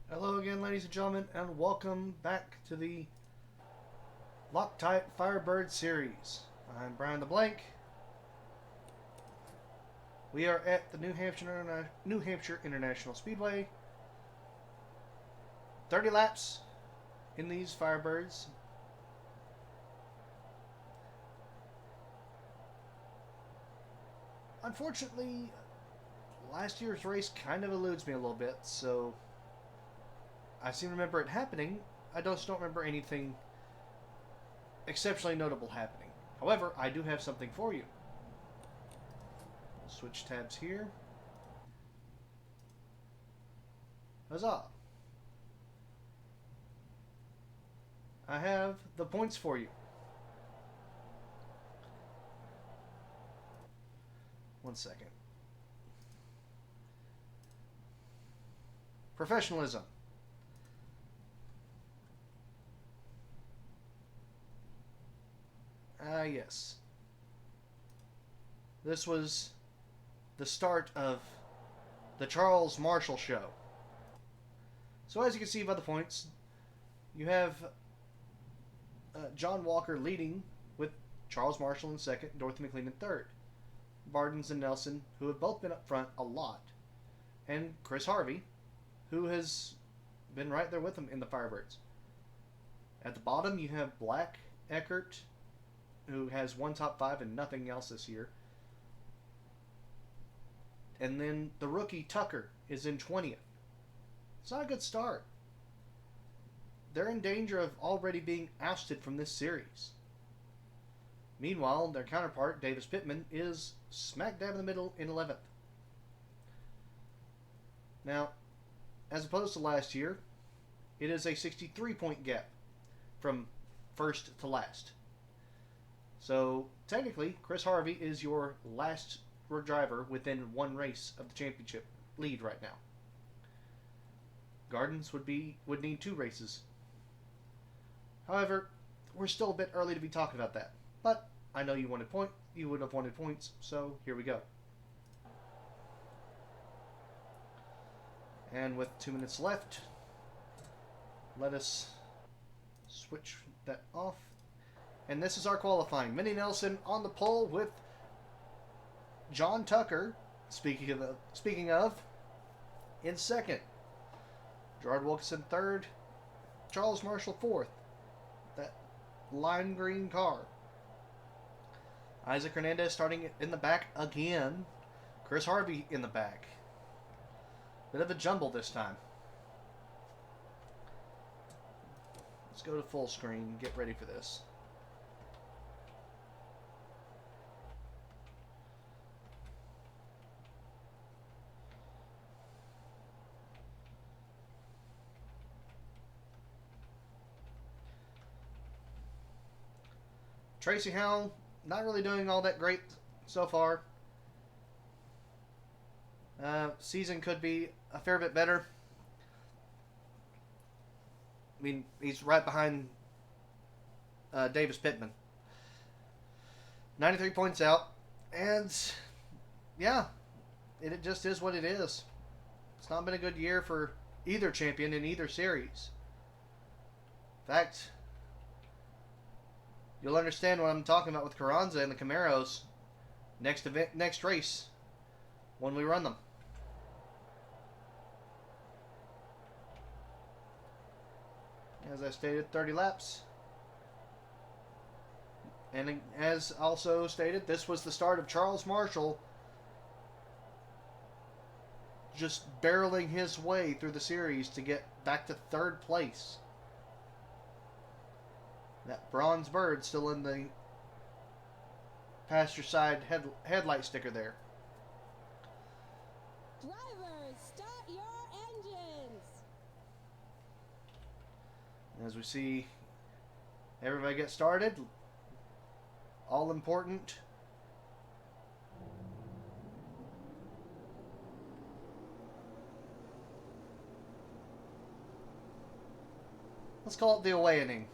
Hello again, ladies and gentlemen, and welcome back to the LOCTITE Firebird series. I'm Brian the Blank. We are at the New Hampshire International Speedway. 30 laps in these Firebirds. Unfortunately, last year's race kind of eludes me a little bit, so I seem to remember it happening. I just don't remember anything exceptionally notable happening. However, I do have something for you. We'll switch tabs here. Huzzah! I have the points for you. One second. Professionalism. Yes. This was the start of the Charles Marshall Show. So as you can see by the points, you have John Walker leading with Charles Marshall in second, Dorothy McLean in third. Bardens and Nelson, who have both been up front a lot, and Chris Harvey, who has been right there with them in the Firebirds. At the bottom, you have Black, Eckert, who has one top five and nothing else this year. And then the rookie Tucker is in 20th. It's not a good start. They're in danger of already being ousted from this series. Meanwhile, their counterpart, Davis Pittman, is smack dab in the middle in 11th. Now, as opposed to last year, it is a 63-point gap from first to last. So, technically, Chris Harvey is your last driver within one race of the championship lead right now. Gardens would need 2 races. However, we're still a bit early to be talking about that. But I know you would have wanted points, so here we go. And with 2 minutes left, let us switch that off. And this is our qualifying. Minnie Nelson on the pole with John Tucker, speaking of, in second. Gerard Wilkinson third. Charles Marshall fourth. That lime green car. Isaac Hernandez starting in the back again. Chris Harvey in the back. Bit of a jumble this time. Let's go to full screen and get ready for this. Tracy Howell, not really doing all that great so far. Season could be a fair bit better. I mean, he's right behind Davis Pittman. 93 points out. And, yeah, it just is what it is. It's not been a good year for either champion in either series. In fact, you'll understand what I'm talking about with Carranza and the Camaros next race when we run them. As I stated, 30 laps. And as also stated, this was the start of Charles Marshall just barreling his way through the series to get back to third place. That bronze bird still in the passenger side headlight sticker there. Drivers, start your engines! As we see everybody get started, all important. Let's call it the away inning.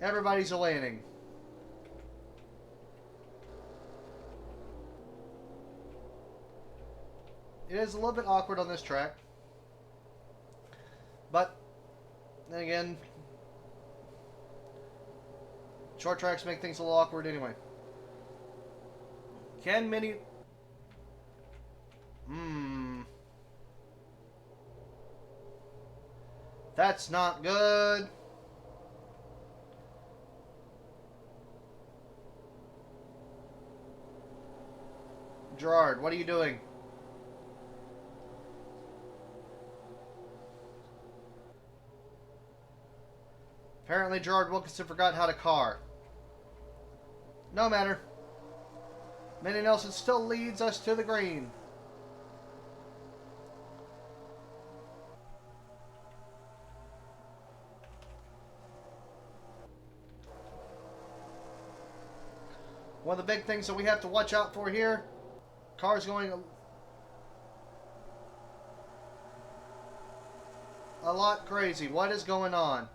Everybody's away inning. It is a little bit awkward on this track. Then again, short tracks make things a little awkward anyway. Can Mini... That's not good. Gerard, what are you doing? Apparently Gerard Wilkinson forgot how to car. No matter. Minnie Nelson still leads us to the green. One of the big things that we have to watch out for here, cars going a lot crazy. What is going on?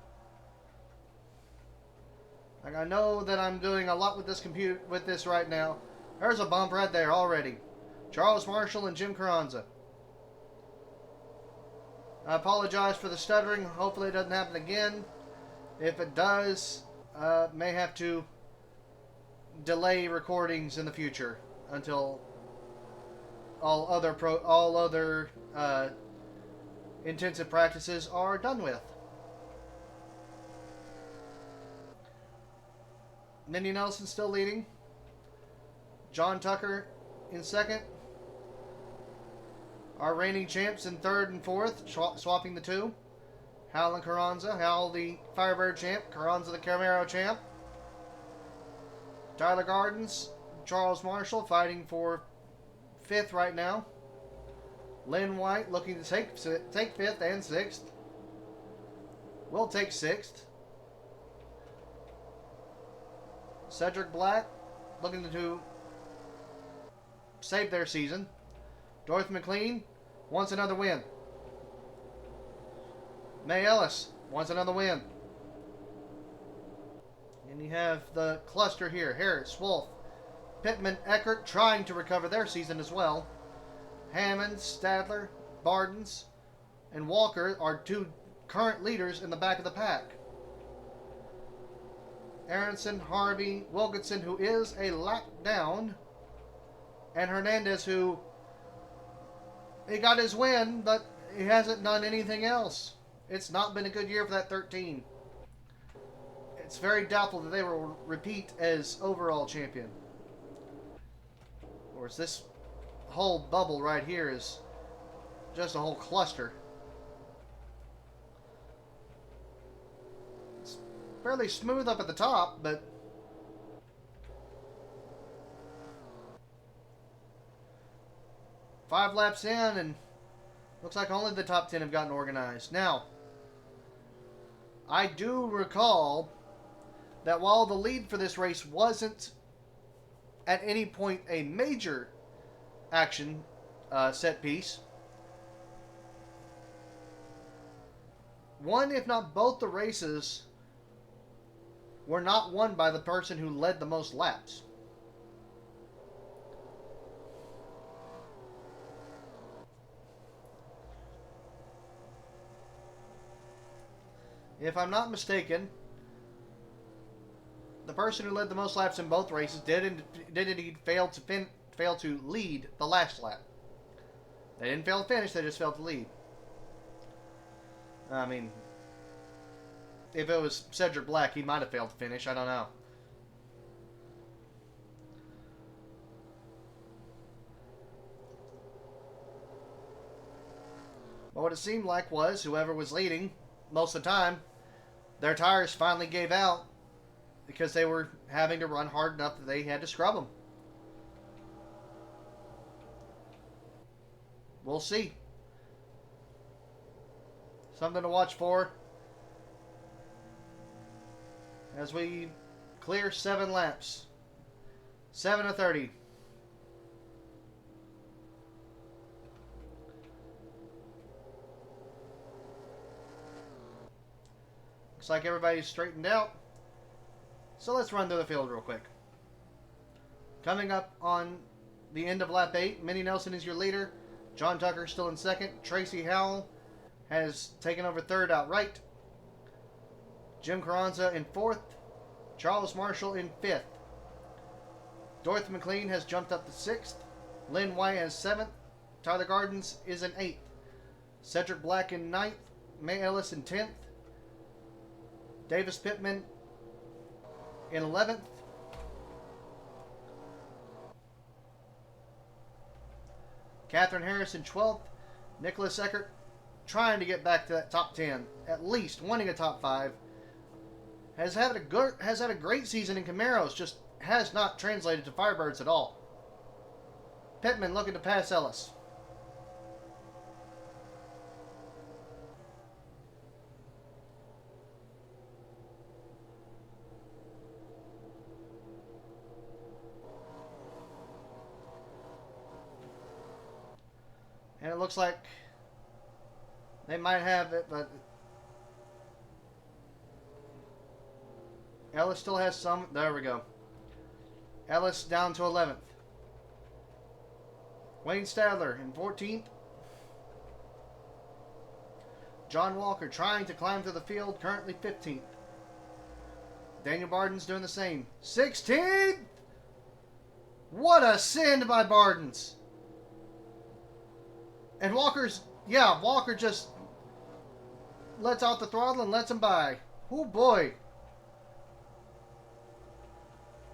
Like, I know that I'm doing a lot with this right now. There's a bump right there already. Charles Marshall and Jim Carranza. I apologize for the stuttering. Hopefully it doesn't happen again. If it does, may have to delay recordings in the future until all other intensive practices are done with. Minnie Nelson still leading. John Tucker in second. Our reigning champs in third and fourth, swapping the two. Hal and Carranza. Hal the Firebird champ, Carranza the Camaro champ. Tyler Gardens, Charles Marshall fighting for fifth right now. Lynn White looking to take fifth and sixth. Will take sixth. Cedric Black looking to save their season. Dorothy McLean wants another win. May Ellis wants another win. And you have the cluster here. Harris, Wolf, Pittman, Eckert trying to recover their season as well. Hammond, Stadler, Bardens, and Walker are two current leaders in the back of the pack. Aronson, Harvey, Wilkinson, who is a lap down, and Hernandez, who he got his win, but he hasn't done anything else. It's not been a good year for that 13. It's very doubtful that they will repeat as overall champion. Or is this whole bubble right here is just a whole cluster. It's fairly smooth up at the top, but five laps in, and looks like only the top 10 have gotten organized. Now, I do recall that while the lead for this race wasn't at any point a major action set piece, one, if not both the races, were not won by the person who led the most laps. If I'm not mistaken, the person who led the most laps in both races did indeed fail to lead the last lap. They didn't fail to finish, they just failed to lead. I mean, if it was Cedric Black, he might have failed to finish. I don't know. But what it seemed like was whoever was leading most of the time, their tires finally gave out because they were having to run hard enough that they had to scrub them. We'll see. Something to watch for as we clear 7 laps. 7 of 30. Looks like everybody's straightened out. So let's run through the field real quick. Coming up on the end of lap 8, Minnie Nelson is your leader. John Tucker still in second. Tracy Howell has taken over third outright. Jim Carranza in 4th. Charles Marshall in 5th. Dorothy McLean has jumped up to 6th. Lynn White has 7th. Tyler Gardens is in 8th. Cedric Black in 9th. May Ellis in 10th. Davis Pittman in 11th. Catherine Harris in 12th. Nicholas Eckert trying to get back to that top 10, at least winning a top 5. Has had a great season in Camaros, just has not translated to Firebirds at all. Pittman looking to pass Ellis. And it looks like they might have it, but Ellis still has some. There we go. Ellis down to 11th. Wayne Stadler in 14th. John Walker trying to climb through the field, currently 15th. Daniel Bardens doing the same. 16th! What a send by Bardens. And Walker just lets out the throttle and lets him by. Oh boy.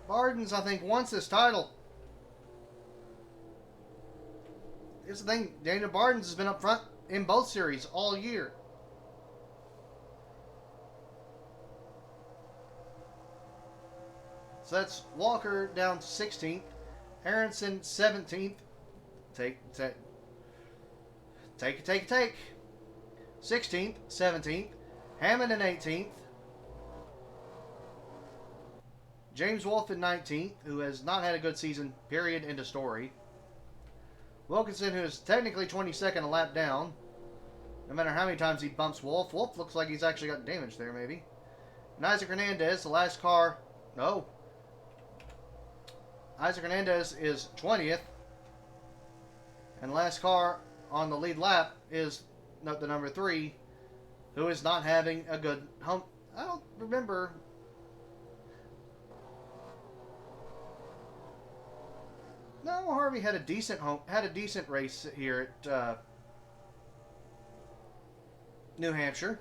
Bardens, I think, wants this title. Here's the thing, Daniel Bardens has been up front in both series all year. So that's Walker down to 16th. Aronson 17th. Take. 16th, 17th. Hammond in 18th. James Wolfe in 19th, who has not had a good season, period, end of story. Wilkinson, who is technically 22nd, a lap down. No matter how many times he bumps Wolfe. Wolfe looks like he's actually got damage there, maybe. And Isaac Hernandez, the last car. No. Isaac Hernandez is 20th. And the last car on the lead lap is the number 3, who is not having a good home. I don't remember. No, Harvey had a decent race here at New Hampshire.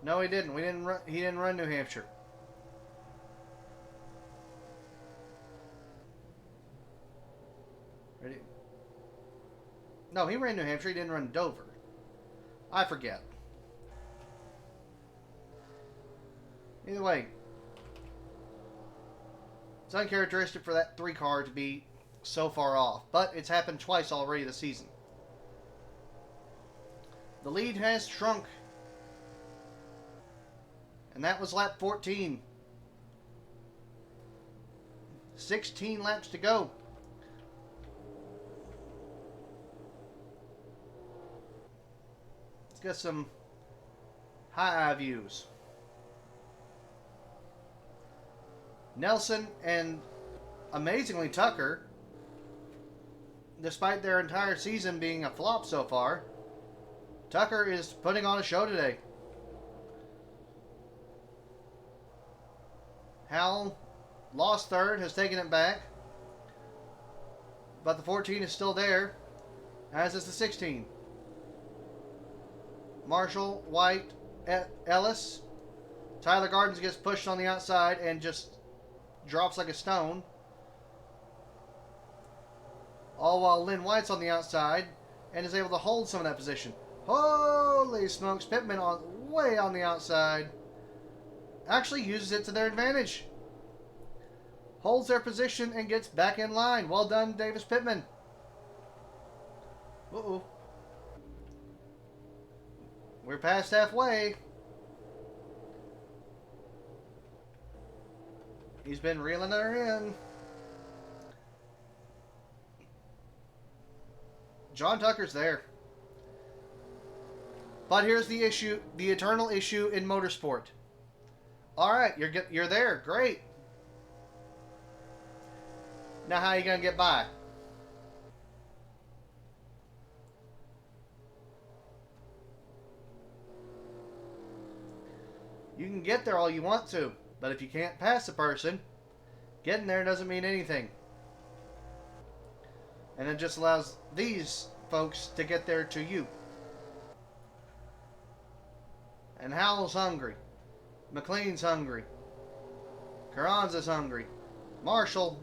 No, he didn't. He didn't run New Hampshire. Ready? No, he ran New Hampshire. He didn't run Dover. I forget. Either way, it's uncharacteristic for that 3 car to be so far off, but it's happened twice already this season. The lead has shrunk, and that was lap 14. 16 laps to go. Let's get some high views. Nelson and, amazingly, Tucker, despite their entire season being a flop so far, Tucker is putting on a show today. Hal lost 3rd, has taken it back, but the 14 is still there, as is the 16. Marshall, White, Ellis. Tyler Gardens gets pushed on the outside and just drops like a stone. All while Lynn White's on the outside and is able to hold some of that position. Holy smokes, Pittman way on the outside. Actually uses it to their advantage. Holds their position and gets back in line. Well done, Davis Pittman. Uh-oh. We're past halfway. He's been reeling her in. John Tucker's there. But here's the issue, the eternal issue in motorsport. All right, you're there. Great. Now how are you going to get by? You can get there all you want to, but if you can't pass a person, getting there doesn't mean anything. And it just allows these folks to get there to you. And Howell's hungry. McLean's hungry. Carranza's hungry. Marshall,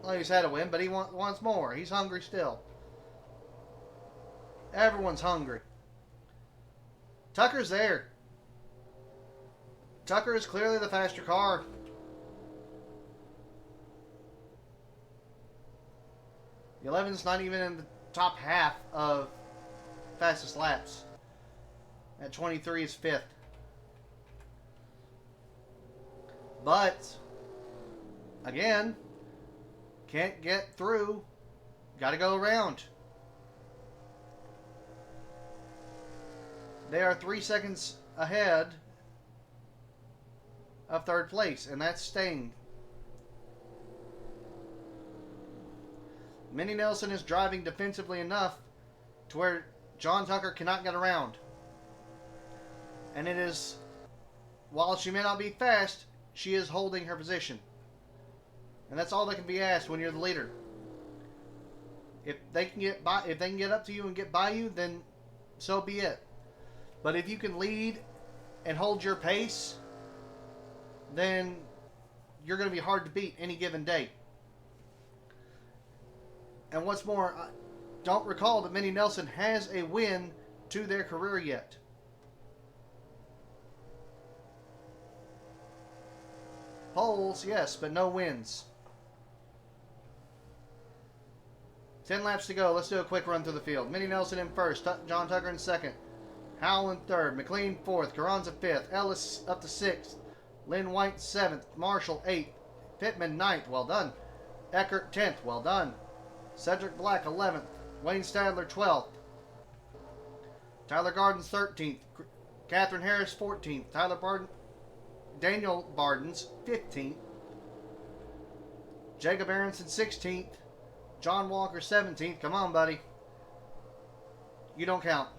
well, he's had a win, but he wants more. He's hungry still. Everyone's hungry. Tucker's there. Tucker is clearly the faster car. The 11's not even in the top half of fastest laps. At 23 is 5th. But, again, can't get through. Got to go around. They are 3 seconds ahead of 3rd place, and that's staying. Minnie Nelson is driving defensively enough to where John Tucker cannot get around. And it is, while she may not be fast, she is holding her position. And that's all that can be asked when you're the leader. If they can get by, if they can get up to you and get by you, then so be it. But if you can lead and hold your pace, then you're going to be hard to beat any given day. And what's more, I don't recall that Minnie Nelson has a win to their career yet. Poles, yes, but no wins. 10 laps to go. Let's do a quick run through the field. Minnie Nelson in first. John Tucker in second. Howell in third. McLean fourth. Carranza fifth. Ellis up to sixth. Lynn White seventh. Marshall eighth. Pittman ninth. Well done. Eckert 10th. Well done. Cedric Black 11th. Wayne Stadler 12th. Tyler Gardens 13th. Catherine Harris 14th. Daniel Bardens 15th. Jacob Aronson 16th. John Walker 17th. Come on, buddy. You don't count.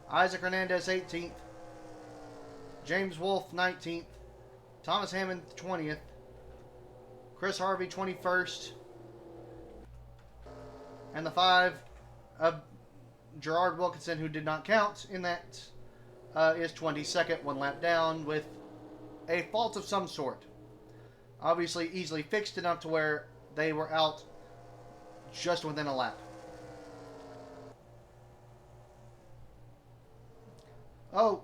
Isaac Hernandez 18th. James Wolfe 19th. Thomas Hammond 20th. Chris Harvey 21st. And the 5 of Gerard Wilkinson, who did not count in that, is 22nd, 1 lap down with a fault of some sort. Obviously easily fixed enough to where they were out just within a lap. Oh,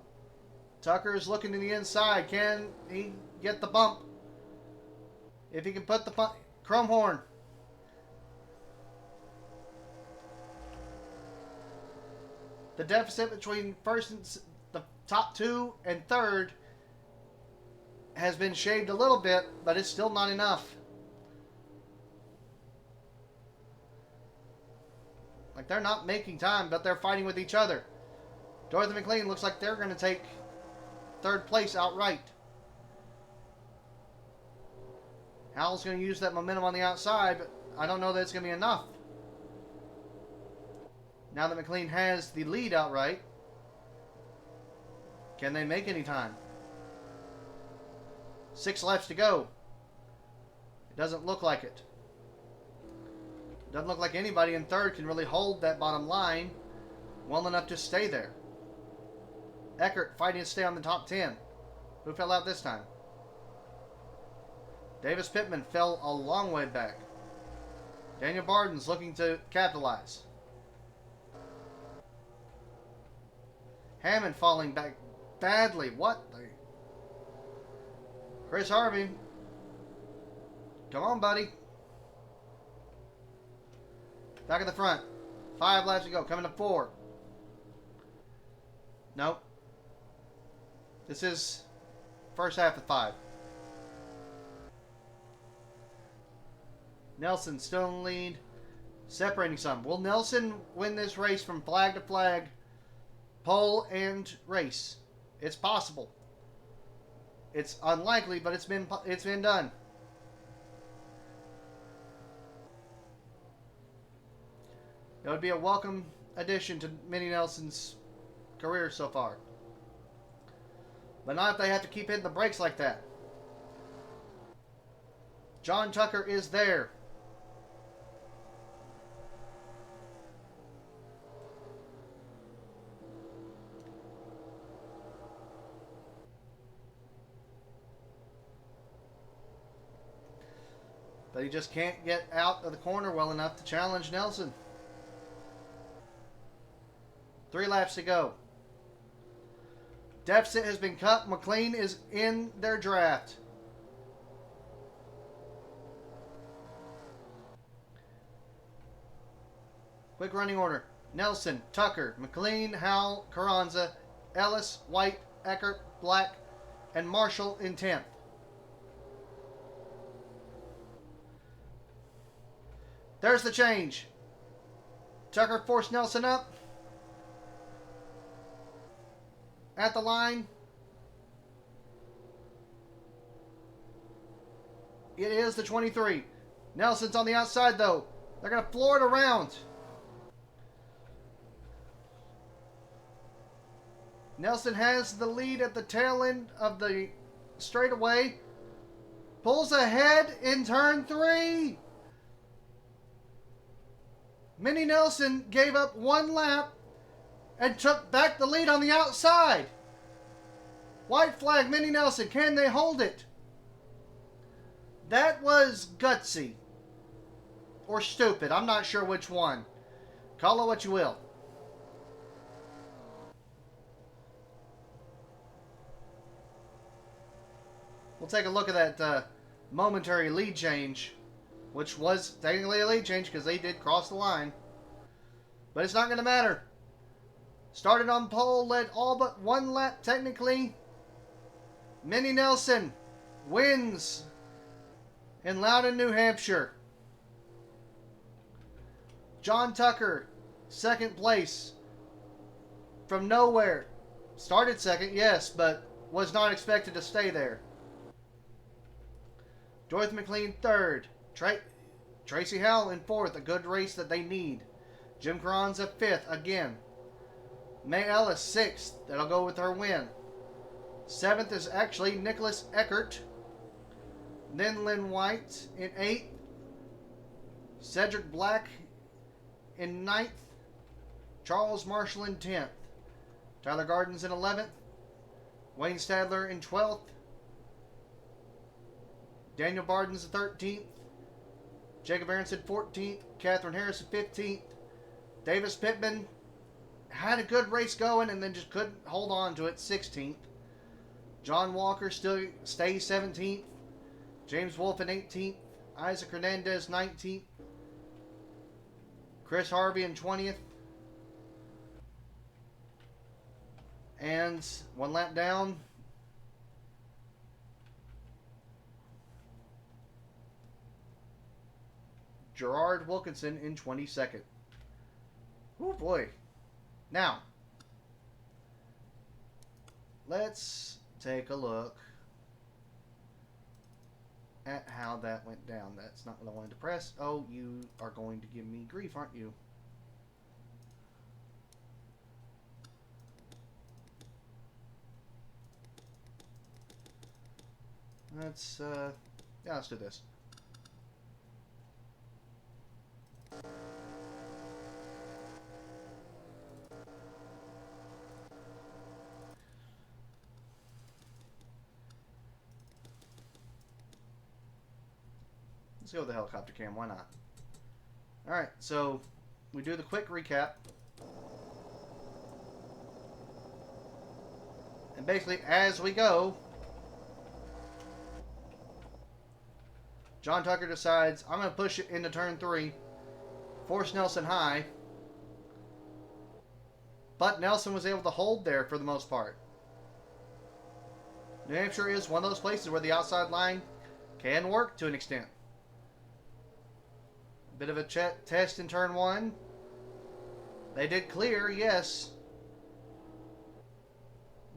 Tucker is looking to the inside. Can he get the bump? If he can put the bump. Chrome horn. The deficit between first and the top 2 and 3rd has been shaved a little bit, but it's still not enough. Like, they're not making time, but they're fighting with each other. Dorothy McLean looks like they're going to take 3rd place outright. Howell's going to use that momentum on the outside, but I don't know that it's going to be enough. Now that McLean has the lead outright, can they make any time? 6 laps to go. It doesn't look like it. Doesn't look like anybody in 3rd can really hold that bottom line well enough to stay there. Eckert fighting to stay on the top 10. Who fell out this time? Davis Pittman fell a long way back. Daniel Barden's looking to capitalize. Hammond falling back badly. What the? Chris Harvey. Come on, buddy. Back at the front. 5 laps to go. Coming to 4. Nope. This is first half of 5. Nelson still in the lead. Separating some. Will Nelson win this race from flag to flag? Pole and race. It's possible. It's unlikely, but it's been done. It would be a welcome addition to Minnie Nelson's career so far. But not if they have to keep hitting the brakes like that. John Tucker is there. But he just can't get out of the corner well enough to challenge Nelson. 3 laps to go. Deficit has been cut. McLean is in their draft. Quick running order. Nelson, Tucker, McLean, Howell, Carranza, Ellis, White, Eckert, Black, and Marshall in 10th. There's the change. Tucker forced Nelson up. At the line. It is the 23. Nelson's on the outside though. They're going to floor it around. Nelson has the lead at the tail end of the straightaway. Pulls ahead in turn 3. Minnie Nelson gave up 1 lap and took back the lead on the outside. White flag, Minnie Nelson. Can they hold it? That was gutsy. Or stupid. I'm not sure which one. Call it what you will. We'll take a look at that momentary lead change, which was technically a lead change because they did cross the line. But it's not going to matter. Started on pole, led all but 1 lap technically. Minnie Nelson wins in Loudon, New Hampshire. John Tucker, 2nd place from nowhere. Started 2nd, yes, but was not expected to stay there. Dorothy McLean 3rd. Tracy Howell in 4th, a good race that they need. Jim Carranza 5th again. May Ellis 6th, that'll go with her win. 7th is actually Nicholas Eckert. Then Lynn White in 8th. Cedric Black in 9th. Charles Marshall in 10th. Tyler Gardens in 11th. Wayne Stadler in 12th. Daniel Barden's 13th. Jacob Aronson 14th. Catherine Harrison 15th. Davis Pittman had a good race going and then just couldn't hold on to it, 16th. John Walker still stays 17th. James Wolfe in 18th. Isaac Hernandez 19th. Chris Harvey in 20th. And 1 lap down. Gerard Wilkinson in 22nd. Oh boy. Now, let's take a look at how that went down. That's not what I wanted to press. Oh, you are going to give me grief, aren't you? Let's, yeah, let's do this. Let's go with the helicopter cam, why not? Alright, so we do the quick recap. And basically, as we go, John Tucker decides, I'm going to push it into turn 3, force Nelson high. But Nelson was able to hold there for the most part. New Hampshire is one of those places where the outside line can work to an extent. Bit of a test in turn 1. They did clear, yes.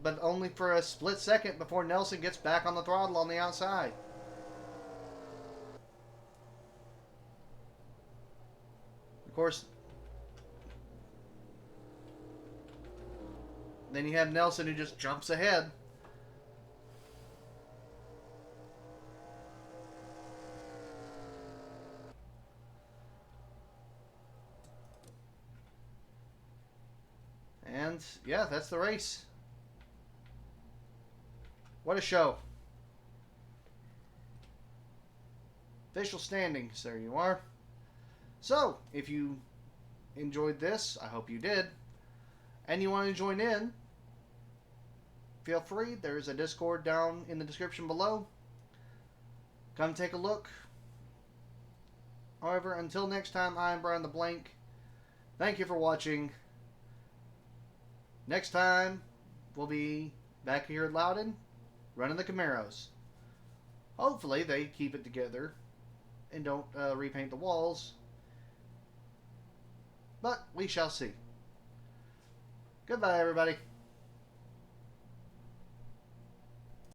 But only for a split second before Nelson gets back on the throttle on the outside. Of course, then you have Nelson who just jumps ahead. And yeah, that's the race. What a show. Official standings, there you are. So, if you enjoyed this, I hope you did, and you want to join in, feel free. There's a Discord down in the description below. Come take a look. However, until next time, I'm Brian the Blank. Thank you for watching. Next time, we'll be back here at Loudon, running the Camaros. Hopefully, they keep it together and don't repaint the walls. But we shall see. Goodbye, everybody.